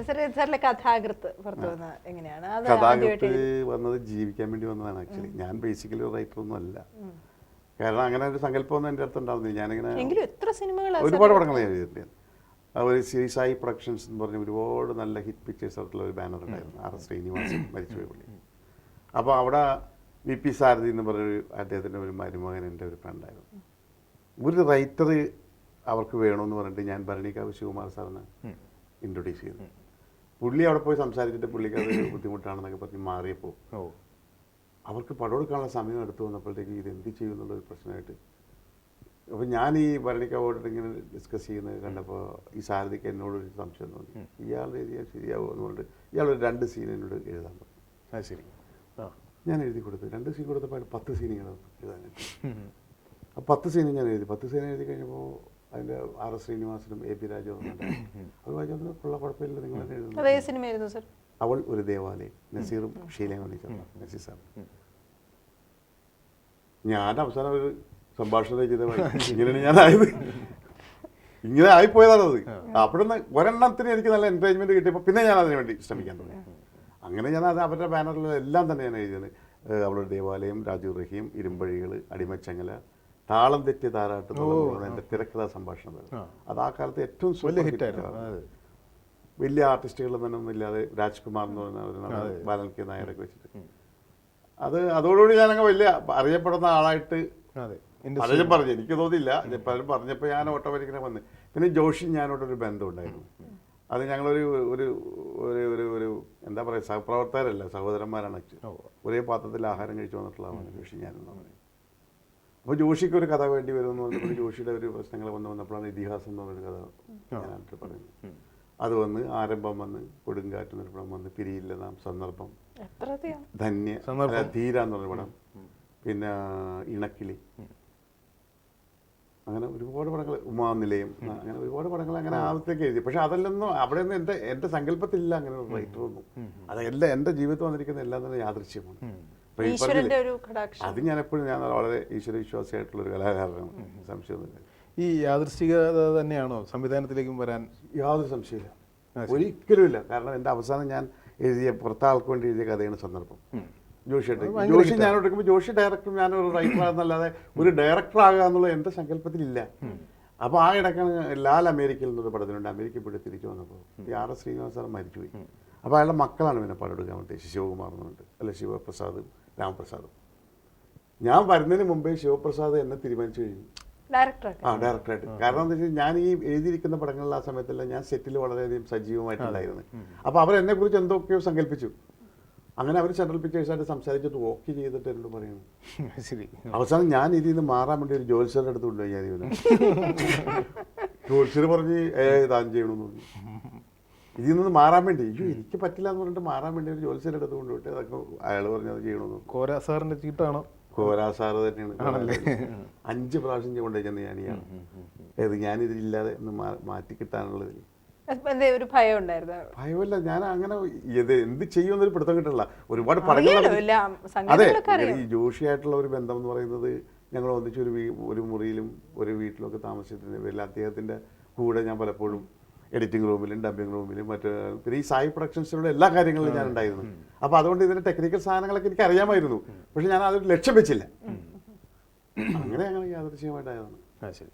കഥാകൃത്ത് പുറത്തു വന്ന എങ്ങനെയാണ്? കഥാകൃത്ത് വന്നത് ജീവിക്കാൻ വേണ്ടി വന്നതാണ് ആക്ച്വലി. ഞാൻ ബേസിക്കലി റൈറ്റർ ഒന്നും അല്ല. കാരണം അങ്ങനെ ഒരു സങ്കല്പമൊന്നും എൻ്റെ അടുത്ത് ഉണ്ടാവുന്നില്ല. ഞാനിങ്ങനെ ഒരുപാട് പടങ്ങൾ ഞാൻ എഴുതിയിട്ടുണ്ട്. ഒരു ശ്രീസായി പ്രൊഡക്ഷൻസ് എന്ന് പറഞ്ഞ ഒരുപാട് നല്ല ഹിറ്റ് പിക്ചേഴ്സ് ആയിട്ടുള്ള ഒരു ബാനർ ഉണ്ടായിരുന്നു. ആർ ശ്രീനിവാസൻ മരിച്ചുപോയ പുള്ളി. അപ്പോൾ അവിടെ വി പി സാരഥി എന്ന് പറഞ്ഞൊരു അദ്ദേഹത്തിൻ്റെ ഒരു മരുമകൻ എൻ്റെ ഒരു ഫ്രണ്ടായിരുന്നു. ഒരു റൈറ്റർ അവർക്ക് വേണമെന്ന് പറഞ്ഞിട്ട് ഞാൻ ഭരണിക്കാവ് ശിവകുമാർ സാറിനെ ഇൻട്രൊഡ്യൂസ് ചെയ്തു. പുള്ളി അവിടെ പോയി സംസാരിച്ചിട്ട് പുള്ളിക്ക് അത് ബുദ്ധിമുട്ടാണെന്നൊക്കെ പറഞ്ഞ് മാറിയപ്പോൾ അവർക്ക് പടം എടുക്കാനുള്ള സമയം എടുത്തു വന്നപ്പോഴത്തേക്ക് ഇത് എന്ത് ചെയ്യുന്നുള്ളൊരു പ്രശ്നമായിട്ട്. അപ്പോൾ ഞാൻ ഈ ഭരണിക്കാവോട്ട് ഇങ്ങനെ ഡിസ്കസ് ചെയ്യുന്നത് കണ്ടപ്പോൾ ഈ സാരഥിക്ക് എന്നോടൊരു സംശയം തോന്നി. ഇയാളുടെ എഴുതിയാൽ ശരിയാവുമോ എന്ന് പറഞ്ഞിട്ട് ഇയാളൊരു 2 സീൻ എന്നോട് എഴുതാൻ പറഞ്ഞു. അത് ശരി. ഞാൻ എഴുതി കൊടുത്തു. 2 സീൻ കൊടുത്തപ്പോൾ 10 സീനുകൾ എഴുതാനായിട്ട്. അപ്പോൾ 10 സീൻ ഞാൻ എഴുതി. 10 സീൻ എഴുതി കഴിഞ്ഞപ്പോൾ അതിൻ്റെ ആർ എസ് ശ്രീനിവാസനും എ പി രാജു അത് വായിച്ചതിന് ഉള്ള കുഴപ്പമില്ല, നിങ്ങൾ തന്നെ എഴുതുന്നു. അവൾ ഒരു ദേവാലയം, നസീറും ഷീലയും വിളിച്ചു നസീർ സാർ. ഞാൻ അവസാനം ഒരു സംഭാഷണം ചെയ്തത് ഇങ്ങനെയാണ് ഞാനായത്. ഇങ്ങനെ ആയിപ്പോയതാണത്. അവിടുന്ന് ഒരെണ്ണത്തിന് എനിക്ക് നല്ല എൻകറേജ്മെൻറ്റ് കിട്ടിയപ്പോൾ പിന്നെ ഞാൻ അതിന് വേണ്ടി ശ്രമിക്കാൻ തുടങ്ങി. അങ്ങനെ ഞാൻ അത് അവരുടെ ബാനറിലെല്ലാം തന്നെ ഞാൻ എഴുതിയത്. അവളൊരു ദേവാലയം, രാജു റഹീം, ഇരുമ്പഴികൾ, അടിമച്ചങ്ങല, താളം തെറ്റിയ താരാട്ട് എൻ്റെ തിരക്കഥാ സംഭാഷണം. അത് ആ കാലത്ത് ഏറ്റവും വലിയ ആർട്ടിസ്റ്റുകളൊന്നും തന്നെ ഒന്നും ഇല്ലാതെ രാജ്കുമാർ എന്ന് പറഞ്ഞ ബാലൻ കെ നായരൊക്കെ വെച്ചിട്ട് അതോടുകൂടി ഞാനങ്ങ് വലിയ അറിയപ്പെടുന്ന ആളായിട്ട് പലരും പറഞ്ഞു. എനിക്ക് തോന്നിയില്ല, പലരും പറഞ്ഞപ്പോൾ ഞാൻ ഓട്ടോമാറ്റിക്കിനെ വന്ന്. പിന്നെ ജോഷി ഞാനോടൊരു ബന്ധമുണ്ടായിരുന്നു. അത് ഞങ്ങളൊരു ഒരു ഒരു ഒരു എന്താ പറയുക, സഹപ്രവർത്തകരല്ല, സഹോദരന്മാരാണ്. ഒരേ പാത്രത്തിൽ ആഹാരം കഴിച്ചു വന്നിട്ടുള്ളതാണ് ജോഷി ഞാനെന്ന് പറയുന്നത്. അപ്പോൾ ജോഷിക്ക് ഒരു കഥ വേണ്ടി വരുമെന്ന് പറഞ്ഞപ്പോൾ ജോഷിയുടെ ഒരു പ്രശ്നങ്ങൾ വന്നപ്പോഴാണ് ഇതിഹാസം എന്ന് പറഞ്ഞൊരു കഥ ഞാനായിട്ട് പറയുന്നത്. അത് വന്ന് ആരംഭം വന്ന് കൊടുങ്കാറ്റ് എന്നൊരു പടം വന്ന്, പിരിയില്ല നാം, സന്ദർഭം, ധന്യ, ധീര എന്ന് പറഞ്ഞ പടം, പിന്നെ ഇണക്കിളി, അങ്ങനെ ഒരുപാട് പടങ്ങൾ, ഉമാനിലയം, അങ്ങനെ ഒരുപാട് പടങ്ങൾ അങ്ങനെ ആദ്യത്തേക്ക് എഴുതി. പക്ഷെ അതെല്ലാം അവിടെ നിന്ന് എൻ്റെ സങ്കല്പത്തിലില്ല അങ്ങനെ ഒരു റൈറ്ററൊന്നും. അതെല്ലാം എൻ്റെ ജീവിതത്തിൽ വന്നിരിക്കുന്ന എല്ലാം തന്നെ യാദൃശ്യമാണ്. അത് ഞാൻ എപ്പോഴും ഞാൻ വളരെ ഈശ്വരവിശ്വാസിയായിട്ടുള്ളൊരു കലാകാരനാണ്, സംശയമൊന്നുമില്ല. ഈ യാദൃശ്ചികത തന്നെയാണോ സംവിധാനത്തിലേക്കും വരാൻ? യാതൊരു സംശയമില്ല, ഒരിക്കലുമില്ല. കാരണം എൻ്റെ അവസാനം ഞാൻ എഴുതിയ പുറത്താൾക്ക് വേണ്ടി എഴുതിയ കഥയാണ് സന്ദർഭം. ജോഷി ഞാനോട് എടുക്കുമ്പോൾ ജോഷി ഡയറക്ടർ, ഞാനൊരു റൈറ്ററാണെന്നല്ലാതെ ഒരു ഡയറക്ടർ ആകുക എന്നുള്ള എൻ്റെ സങ്കല്പത്തിലില്ല. അപ്പോൾ ആ ഇടയ്ക്കാണ് ലാൽ അമേരിക്കയിൽ നിന്നൊരു പടത്തിനുണ്ട്. അമേരിക്കയിൽ പോയി തിരിച്ചു വന്നപ്പോൾ ഈ ആർ എസ് ശ്രീനിവാസ സാർ മരിച്ചുപോയി. അപ്പോൾ അയാളുടെ മക്കളാണ് പിന്നെ പടം എടുക്കാൻ ഉദ്ദേശിച്ചത്. ശിവകുമാർ എന്നുണ്ട്, അല്ല ശിവപ്രസാദും രാമപ്രസാദും. ഞാൻ വരുന്നതിന് മുമ്പേ ശിവപ്രസാദ് എന്നെ തീരുമാനിച്ചു കഴിഞ്ഞു ഡയറക്ടറായിട്ട്. കാരണം എന്താ വെച്ചാൽ ഞാൻ ഈ എഴുതിയിരിക്കുന്ന പടങ്ങളിൽ ആ സമയത്തെല്ലാം ഞാൻ സെറ്റിൽ വളരെയധികം സജീവമായിട്ടുണ്ടായിരുന്നു. അപ്പോൾ അവരെന്നെക്കുറിച്ച് എന്തൊക്കെയോ സങ്കല്പിച്ചു. അങ്ങനെ അവർ സെൻട്രൽ പിക്ചേഴ്സായിട്ട് സംസാരിച്ചിട്ട് ഓക്കെ ചെയ്തിട്ട് എന്നോട് പറയുന്നു. ശരി. അവസാനം ഞാൻ ഇതിൽ നിന്ന് മാറാൻ വേണ്ടി ഒരു ജോത്സ്യരുടെ അടുത്ത് കൊണ്ടുപോയി. ഞാൻ ഇവന് ജോത്സ്യർ പറഞ്ഞ് താൻ ചെയ്യണമെന്ന് പറഞ്ഞു. ഇതിൽ നിന്ന് മാറാൻ വേണ്ടി, അയ്യോ എനിക്ക് പറ്റില്ല എന്ന് പറഞ്ഞിട്ട് മാറാൻ വേണ്ടി ഒരു ജോത്സ്യരുടെ അടുത്ത് കൊണ്ടുപോയിട്ട് അതൊക്കെ അയാൾ പറഞ്ഞത് ചെയ്യണമെന്ന്. കോരാ സാറിൻ്റെ ചീട്ടാണോ? കോരാ സാറ് തന്നെയാണ്. 5 പ്രാവശ്യം കൊണ്ടുവയ്ക്കുന്നത് ഞാനിയാണ്. ഞാനിതില്ലാതെ ഒന്ന് മാറ്റി കിട്ടാനുള്ളതിൽ ഒരു ഭയം ഉണ്ടായിരുന്നു. ഭയമല്ല, ഞാൻ അങ്ങനെ എന്ത് ചെയ്യുമെന്നൊരു പിടുത്തം കിട്ടില്ല. ഒരുപാട് പടങ്ങൾ. അതെ, ഈ ജോഷിയായിട്ടുള്ള ഒരു ബന്ധം എന്ന് പറയുന്നത് ഞങ്ങൾ ഒന്നിച്ച് ഒരു മുറിയിലും ഒരു വീട്ടിലൊക്കെ താമസിച്ചിട്ടുണ്ട്. പിന്നെ അദ്ദേഹത്തിൻ്റെ കൂടെ ഞാൻ പലപ്പോഴും എഡിറ്റിംഗ് റൂമിലും ഡബിങ് റൂമിലും പിന്നെ ഈ സായി പ്രൊഡക്ഷൻസിലുള്ള എല്ലാ കാര്യങ്ങളിലും ഞാൻ ഉണ്ടായിരുന്നു. അപ്പോൾ അതുകൊണ്ട് ഇതിൻ്റെ ടെക്നിക്കൽ സാധനങ്ങളൊക്കെ എനിക്ക് അറിയാമായിരുന്നു. പക്ഷെ ഞാൻ അതൊരു ലക്ഷ്യം വെച്ചില്ല. അങ്ങനെ ഞങ്ങൾ യാദൃശ്ചികമായിട്ടായതാണ്. ശരി.